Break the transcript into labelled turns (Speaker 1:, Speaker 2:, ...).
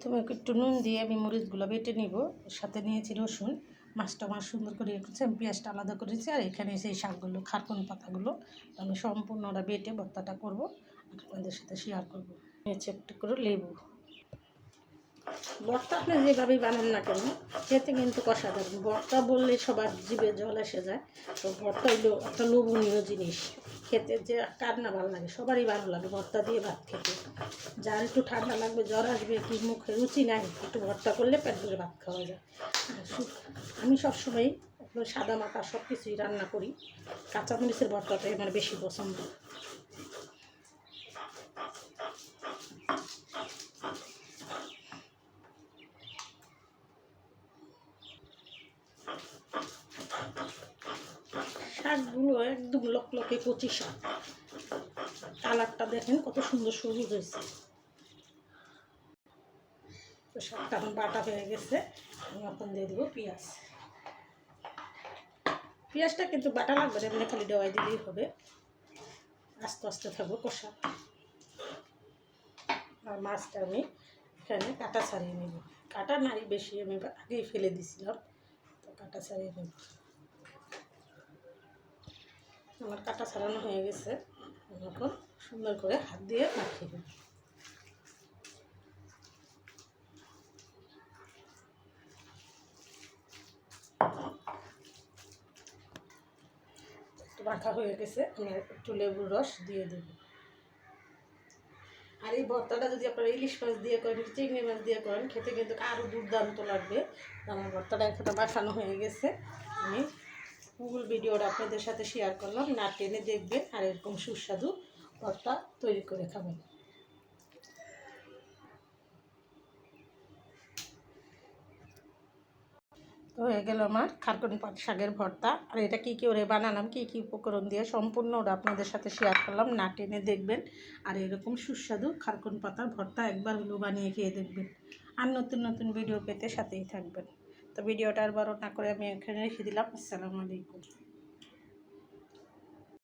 Speaker 1: প্রথমে একটু নুন দিয়ে আমি মরিচগুলো বেটে নিব। সাথে নিয়েছি রসুন, মাছটা সুন্দর করে রেখেছি, আমি পেঁয়াজটা আলাদা করেছি। আর এখানে সেই শাকগুলো, খারকুন পাতাগুলো আমি সম্পূর্ণটা বেটে ভর্তাটা করব, আপনাদের সাথে শেয়ার করব। নিয়েছি একটু করে লেবু। ভর্তা আপনি যেভাবেই বানান না কেন খেতে কিন্তু অসাধারণ। ভর্তা বললে সবার জিভে জল এসে যায়। তো ভর্তা হলো একটা লোভনীয় জিনিস, খেতে যে কার না ভালো লাগে, সবারই ভালো লাগে ভর্তা দিয়ে ভাত খেতে। যার একটু ঠান্ডা লাগবে, জ্বর আসবে, কি মুখে রুচি নাই, একটু ভর্তা করলে পেট ভরে ভাত খাওয়া যায়। আমি সবসময় সাদা মাখা সব কিছুই রান্না করি, কাঁচামরিচের ভর্তাটাই আমার বেশি পছন্দ। শাকগুলো একদম লকলকে কচি শাক, কালারটা দেখেন কত সুন্দর সবুজ হয়েছে। তো শাকটা এখন বাটা হয়ে গেছে, আমি এখন দিয়ে দেবো পেঁয়াজ। পেঁয়াজটা কিন্তু বাটা লাগবে না, এমনি খালি দেওয়াই দিলেই হবে। আস্তে আস্তে থাকবো কষা। আর মাছটা আমি এখানে কাটা ছাড়িয়ে নেব, কাটা নাই বেশি, আমি আগেই ফেলে দিছিলাম, তো কাটা ছাড়িয়ে নেব। আমার কাটা ছাড়ানো হয়ে গেছে, এখন সুন্দর করে হাত দিয়ে মাখিয়ে দেব। মাখা হয়ে গেছে, আমি একটু লেবুর রস দিয়ে দেব। আর এই ভর্তাটা যদি আপনারা ইলিশ মাছ দিয়ে করেন, চিংড়ি মাছ দিয়ে করেন, খেতে কিন্তু আরও দুর্দান্ত লাগবে। আমার ভর্তাটা এখানে মাখানো হয়ে গেছে, আমি ফুল ভিডিওটা আপনাদের সাথে শেয়ার করলাম, না টেনে দেখবেন আর এরকম সুস্বাদু ভর্তা তৈরি করে খাবেন। তো হয়ে গেল আমার খারকুন পাট শাকের ভর্তা। আর এটা কী করে বানালাম, কী কী উপকরণ দিয়ে, সম্পূর্ণ ওটা আপনাদের সাথে শেয়ার করলাম, না টেনে দেখবেন। আর এরকম সুস্বাদু খারকুন পাতার ভর্তা একবার হলেও বানিয়ে খেয়ে দেখবেন। আর নতুন নতুন ভিডিও পেতে সাথেই থাকবেন। তো ভিডিওটা আর বড় না করে আমি এখানে রেখে দিলাম। আসসালামু আলাইকুম।